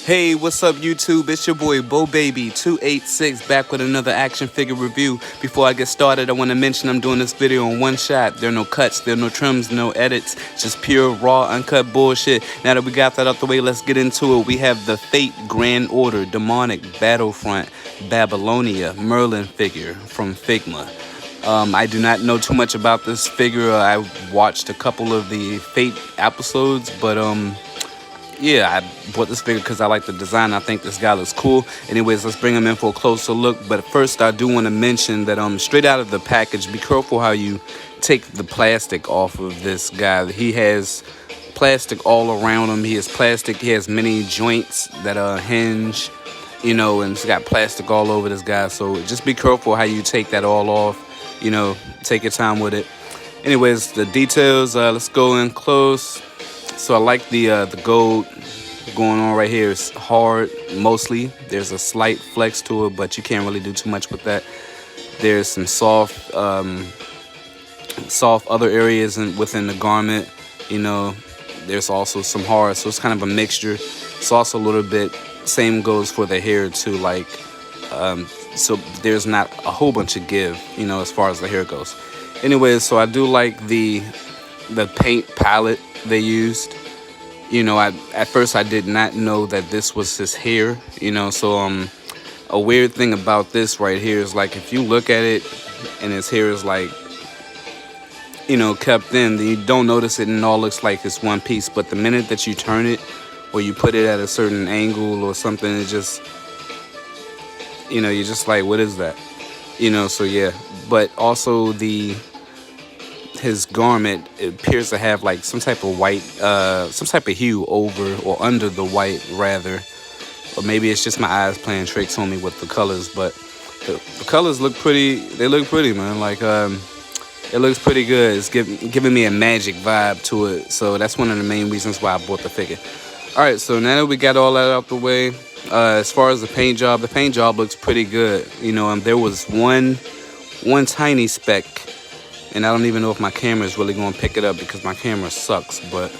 Hey, what's up YouTube? It's your boy BoBaby286 back with another action figure review. Before I get started, I want to mention I'm doing this video in one shot. There are no cuts, there are no trims, no edits, just pure raw uncut bullshit. Now that we got that out the way, let's get into it. We have the Fate Grand Order Demonic Battlefront Babylonia Merlin figure from Figma. I do not know too much about this figure. I watched a couple of the Fate episodes, but yeah, I bought this figure because I like the design. I think this guy looks cool. Anyways, let's bring him in for a closer look. But first, I do want to mention that straight out of the package, be careful how you take the plastic off of this guy. He has plastic all around him. He has plastic. He has many joints that hinge, you know, and it's got plastic all over this guy. So just be careful how you take that all off. You know, take your time with it. Anyways, the details. Let's go in close. So I like the gold going on right here. It's hard mostly. There's a slight flex to it, but you can't really do too much with that. There's some soft other areas within the garment. You know, there's also some hard, so it's kind of a mixture. It's also a little bit, same goes for the hair too, like so there's not a whole bunch of give, you know, as far as the hair goes. Anyways, so I do like the paint palette they used. You know, at first I did not know that this was his hair, you know. So a weird thing about this right here is, like, if you look at it and his hair is, like, you know, kept in, then you don't notice it and it all looks like it's one piece. But the minute that you turn it or you put it at a certain angle or something, it just, you know, you're just like, what is that, you know? So yeah, but also his garment, it appears to have like some type of white, some type of hue over or under the white rather, or maybe it's just my eyes playing tricks on me with the colors. But the colors look pretty. They look pretty, man. Like it looks pretty good. It's giving me a magic vibe to it. So that's one of the main reasons why I bought the figure. All right, so now that we got all that out the way, as far as the paint job looks pretty good. You know, there was one tiny speck. And I don't even know if my camera is really going to pick it up because my camera sucks. But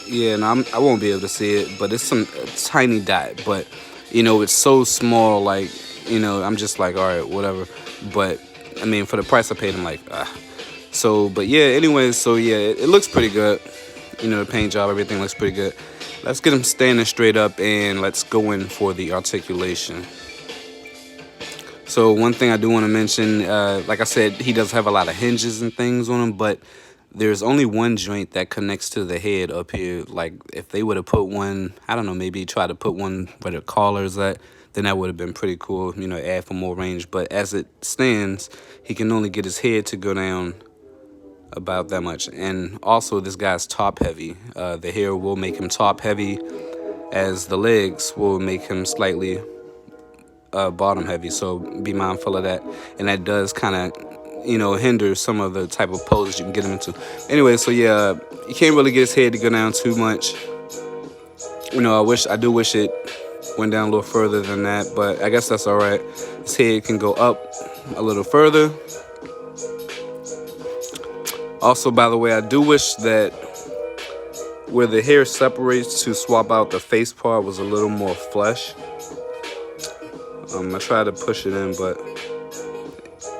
yeah, no, I won't be able to see it. But it's a tiny dot. But, you know, it's so small. Like, you know, I'm just like, all right, whatever. But, I mean, for the price I paid, I'm like, So, but yeah, anyways, so yeah, it looks pretty good. You know, the paint job, everything looks pretty good. Let's get him standing straight up and let's go in for the articulation. So one thing I do want to mention, like I said, he does have a lot of hinges and things on him, but there's only one joint that connects to the head up here. Like, if they would have put one, I don't know, maybe try to put one where the collar is at, then that would have been pretty cool, you know, add for more range. But as it stands, he can only get his head to go down about that much. And also, this guy's top heavy. The hair will make him top heavy, as the legs will make him slightly bottom heavy, so be mindful of that. And that does kind of, you know, hinder some of the type of poses you can get him into. Anyway, so yeah, you can't really get his head to go down too much. You know, I do wish it went down a little further than that, but I guess that's all right. His head can go up a little further. Also, by the way, I do wish that where the hair separates to swap out the face part was a little more flesh. I tried to push it in, but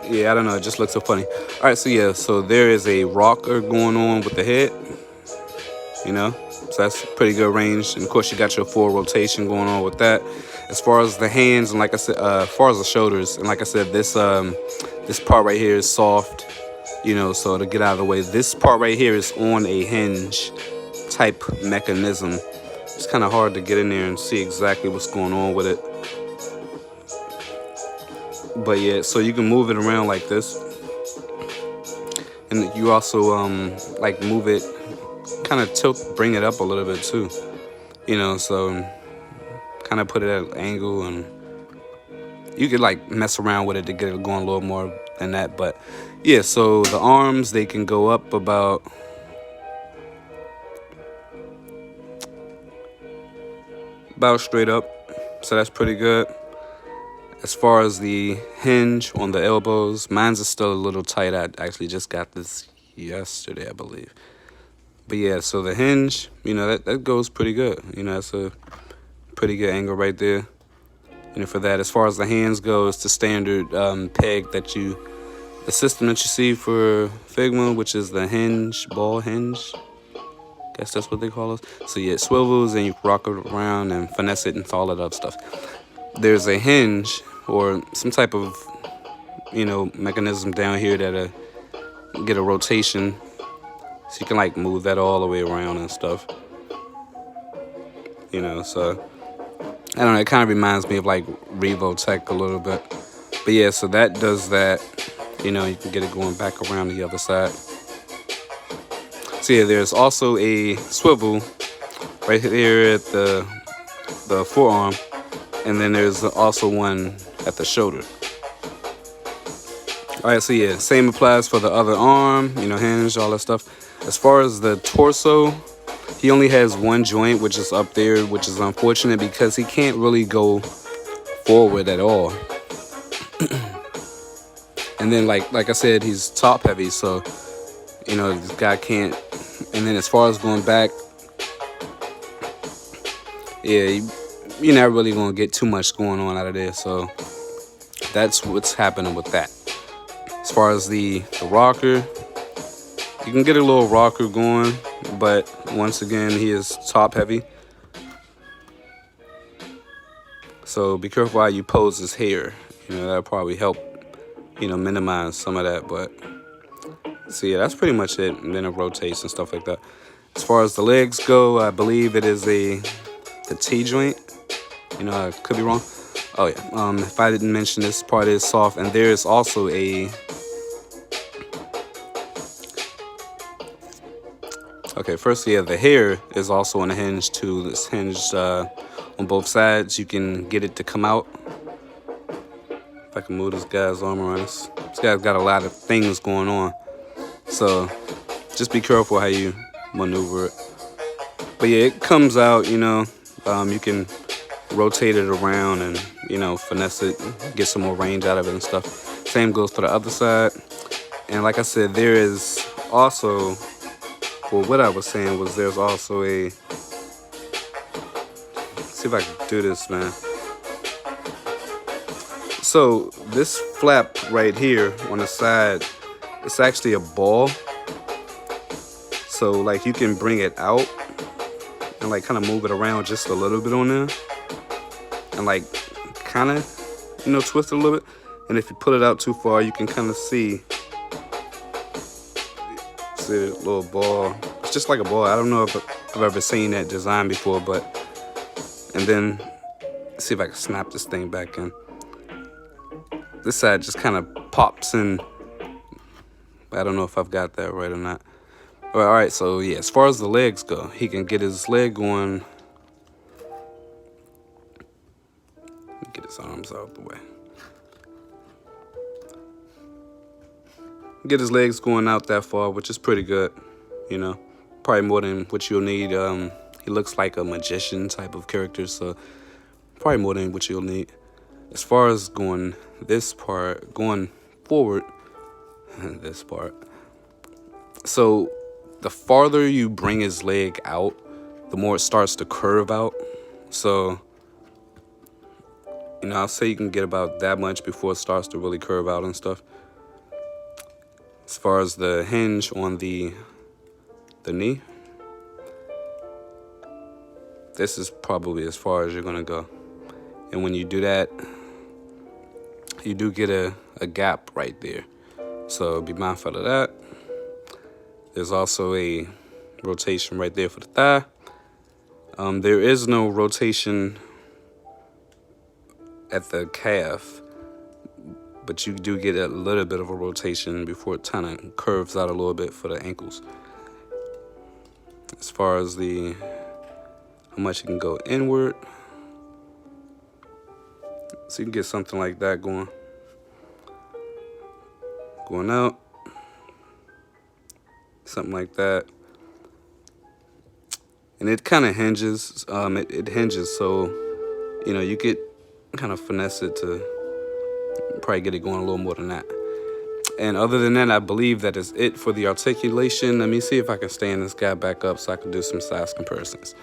yeah, I don't know. It just looks so funny. All right, so yeah, so there is a rocker going on with the head, you know, so that's pretty good range. And of course, you got your full rotation going on with that. As far as the hands, and like I said, as far as the shoulders, and like I said, this part right here is soft, you know, so to get out of the way, this part right here is on a hinge type mechanism. It's kind of hard to get in there and see exactly what's going on with it. But yeah, so you can move it around like this, and you also like move it, kind of bring it up a little bit too, you know, so kind of put it at an angle, and you could like mess around with it to get it going a little more than that. But yeah, so the arms, they can go up about straight up, so that's pretty good. As far as the hinge on the elbows, mine's is still a little tight. I actually just got this yesterday, I believe. But yeah, so the hinge, you know, that goes pretty good. You know, that's a pretty good angle right there. You know, for that, as far as the hands go, it's the standard peg the system that you see for Figma, which is the hinge, ball hinge. Guess that's what they call it. So yeah, it swivels and you rock it around and finesse it and all that other stuff. There's a hinge or some type of, you know, mechanism down here that get a rotation, so you can like move that all the way around and stuff. You know, so I don't know. It kind of reminds me of like Revo Tech a little bit. But yeah, so that does that. You know, you can get it going back around the other side. So yeah, there's also a swivel right here at the forearm, and then there's also one at the shoulder. All right, so yeah, same applies for the other arm, you know, hinge, all that stuff. As far as the torso, he only has one joint, which is up there, which is unfortunate because he can't really go forward at all. And then, like I said, he's top heavy, so, you know, this guy can't. And then as far as going back, yeah, you're not really going to get too much going on out of there. So that's what's happening with that. As far as the rocker, you can get a little rocker going, but once again, he is top heavy. So be careful how you pose his hair. You know, that'll probably help, you know, minimize some of that. But so yeah, that's pretty much it. And then it rotates and stuff like that. As far as the legs go, I believe it is the T joint. You know, I could be wrong. Oh yeah. If I didn't mention, this part is soft, and there is also a. Okay, first, yeah, the hair is also on a hinge too. It's hinged on both sides. You can get it to come out. If I can move this guy's arm around, this guy's got a lot of things going on. So just be careful how you maneuver it. But yeah, it comes out, you know. You can rotate it around and, you know, finesse it, get some more range out of it and stuff. Same goes for the other side. And like I said, there is also, well, what I was saying was there's also a, let's see if I can do this, man. So this flap right here on the side, it's actually a ball. So like you can bring it out and like kind of move it around just a little bit on there. And like kind of, you know, twist it a little bit. And if you pull it out too far, you can kind of see the little ball. It's just like a ball. I don't know if I've ever seen that design before, but, and then see if I can snap this thing back in. This side just kind of pops in. I don't know if I've got that right or not. All right, so yeah, as far as the legs go, he can get his leg going. Get his arms out of the way. Get his legs going out that far, which is pretty good, you know. Probably more than what you'll need. He looks like a magician type of character, so probably more than what you'll need. As far as going this part, going forward, this part. So the farther you bring his leg out, the more it starts to curve out. So, you know, I'll say you can get about that much before it starts to really curve out and stuff. As far as the hinge on the knee, this is probably as far as you're gonna go. And when you do that, you do get a gap right there. So be mindful of that. There's also a rotation right there for the thigh. There is no rotation at the calf, but you do get a little bit of a rotation before it kind of curves out a little bit for the ankles. As far as how much you can go inward, so you can get something like that going out, something like that. And it kind of hinges, it hinges, so, you know, you could kind of finesse it to probably get it going a little more than that. And other than that, I believe that is it for the articulation. Let me see if I can stand this guy back up so I can do some size comparisons.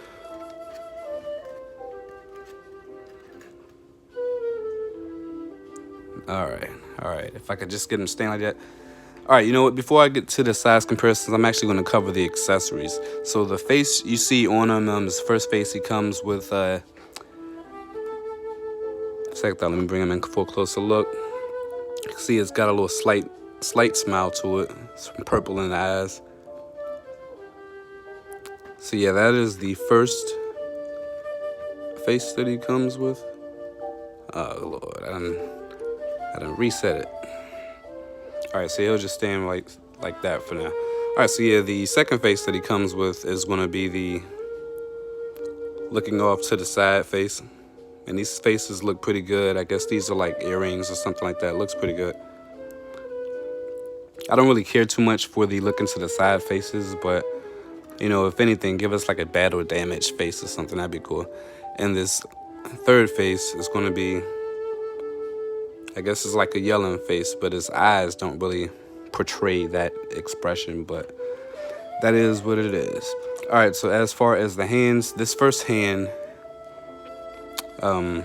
All right. If I could just get him stand like that. All right, you know what? Before I get to the size comparisons, I'm actually going to cover the accessories. So the face you see on him, his first face, he comes with. Let me bring him in for a closer look. See, it's got a little slight smile to it. Some purple in the eyes. So yeah, that is the first face that he comes with. Oh Lord, I done reset it. All right, so he'll just stand like that for now. All right, so yeah, the second face that he comes with is going to be the looking off to the side face. And these faces look pretty good. I guess these are like earrings or something like that. It looks pretty good. I don't really care too much for the looking to the side faces, but, you know, if anything, give us like a battle damage face or something. That'd be cool. And this third face is going to be, I guess it's like a yelling face, but his eyes don't really portray that expression, but that is what it is. All right, so as far as the hands, this first hand, so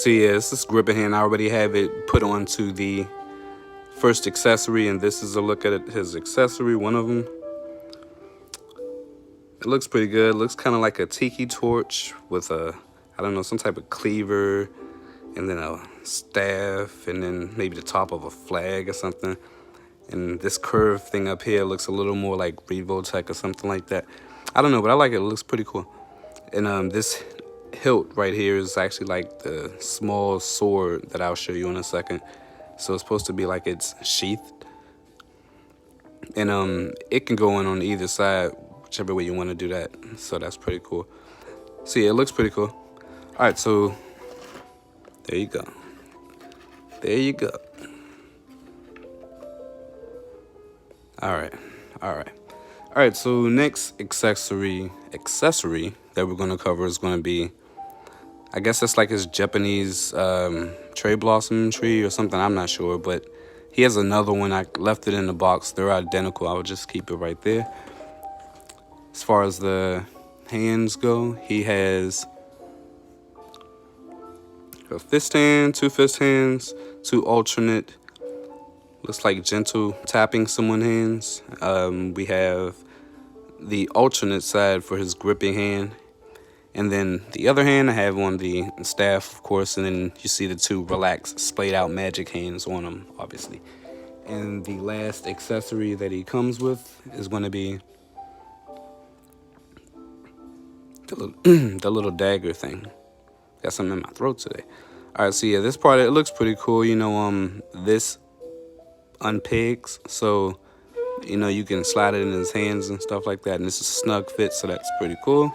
yeah, it's this gripping hand. I already have it put onto the first accessory, and this is a look at his accessory, one of them. It looks pretty good. It looks kind of like a tiki torch with a, I don't know, some type of cleaver, and then a staff, and then maybe the top of a flag or something. And this curved thing up here looks a little more like Revotech or something like that. I don't know, but I like it. It looks pretty cool. And this hilt right here is actually like the small sword that I'll show you in a second. So it's supposed to be like it's sheathed. And it can go in on either side, whichever way you want to do that. So that's pretty cool. So yeah, it looks pretty cool. All right, so there you go. There you go. All right, so next accessory that we're going to cover is going to be, I guess that's like his Japanese cherry blossom tree or something. I'm not sure, but he has another one. I left it in the box. They're identical. I would just keep it right there. As far as the hands go, he has a fist hand, two fist hands, two alternate, looks like gentle tapping someone's hands. We have the alternate side for his gripping hand. And then the other hand, I have on the staff, of course, and then you see the two relaxed, splayed out magic hands on him, obviously. And the last accessory that he comes with is going to be the little dagger thing. Got something in my throat today. All right, so yeah, this part, it looks pretty cool. You know, this unpegs, so, you know, you can slide it in his hands and stuff like that. And this is a snug fit, so that's pretty cool.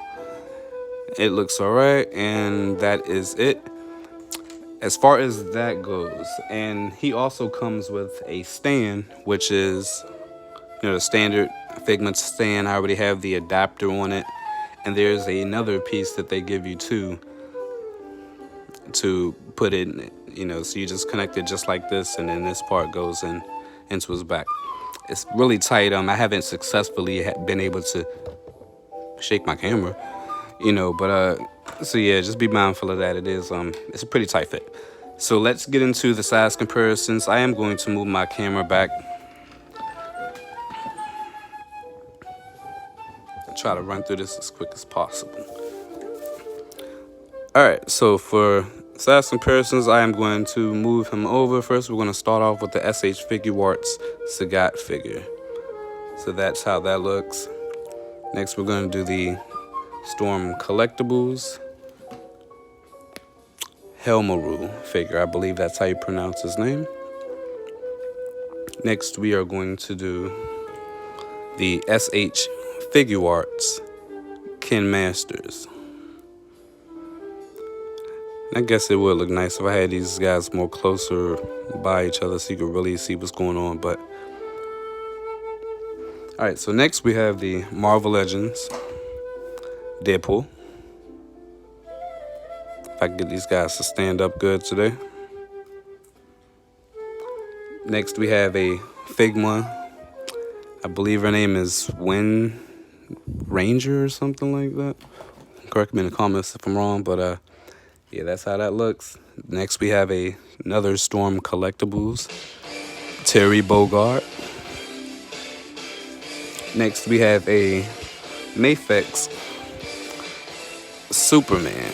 It looks all right, and that is it as far as that goes. And he also comes with a stand, which is, you know, the standard Figment stand. I already have the adapter on it, and there's another piece that they give you too to put in, you know, so you just connect it just like this, and then this part goes in into his back. It's really tight. I haven't successfully been able to shake my camera, you know, but so yeah, just be mindful of that. It is it's a pretty tight fit. So let's get into the size comparisons. I am going to move my camera back. I'll try to run through this as quick as possible. All right, so for size comparisons, I am going to move him over. First, we're going to start off with the SH Figuarts Sagat figure. So that's how that looks. Next, we're going to do the Storm Collectibles Helmaru figure. I believe that's how you pronounce his name. Next, we are going to do the SH Figuarts Ken Masters. I guess it would look nice if I had these guys more closer by each other so you could really see what's going on. But all right, so next we have the Marvel Legends Deadpool. If I can get these guys to stand up good today. Next we have a Figma. I believe her name is Wind Ranger or something like that. Correct me in the comments if I'm wrong, but yeah, that's how that looks. Next we have another Storm Collectibles, Terry Bogard. Next we have a Mafex Superman.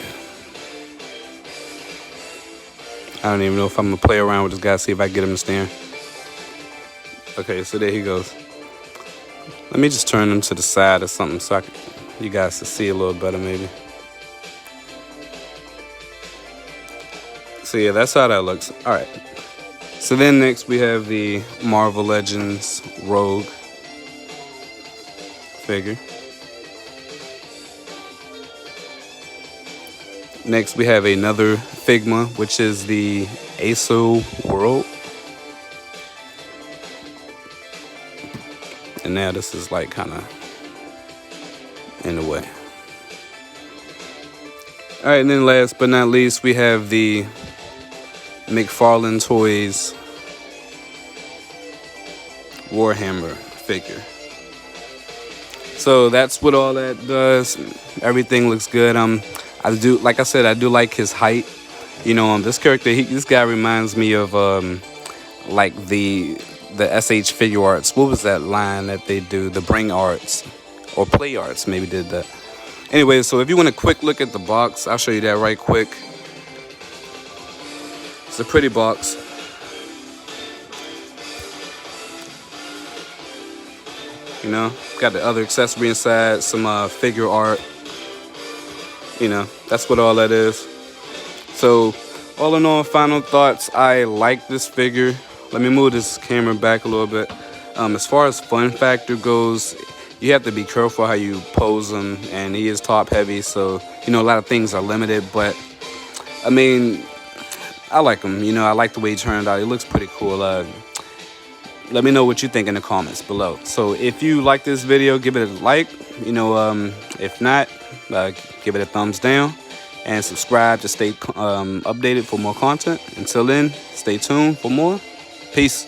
I don't even know if I'm gonna play around with this guy, see if I get him to stand. Okay, so there he goes. Let me just turn him to the side or something so you guys can see a little better maybe. So yeah, that's how that looks. Alright. So then next we have the Marvel Legends Rogue figure. Next we have another Figma, which is the ASO World. And now this is like kind of in the way. Alright, and then last but not least, we have the Mcfarland Toys Warhammer figure. So that's what all that does. Everything looks good. I do, like I said, I do like his height. You know, this character, this guy reminds me of like the SH Figure Arts. What was that line that they do? The Bring Arts or Play Arts maybe did that. Anyway, so if you want a quick look at the box, I'll show you that right quick. It's a pretty box. You know, got the other accessory inside, some figure art. You know, that's what all that is. So, all in all, final thoughts, I like this figure. Let me move this camera back a little bit. As far as fun factor goes, you have to be careful how you pose him, and he is top heavy, so, you know, a lot of things are limited, but, I mean, I like him. You know, I like the way he turned out. He looks pretty cool. Let me know what you think in the comments below. So if you like this video, give it a like. You know, if not, give it a thumbs down and subscribe to stay updated for more content. Until then, stay tuned for more. Peace.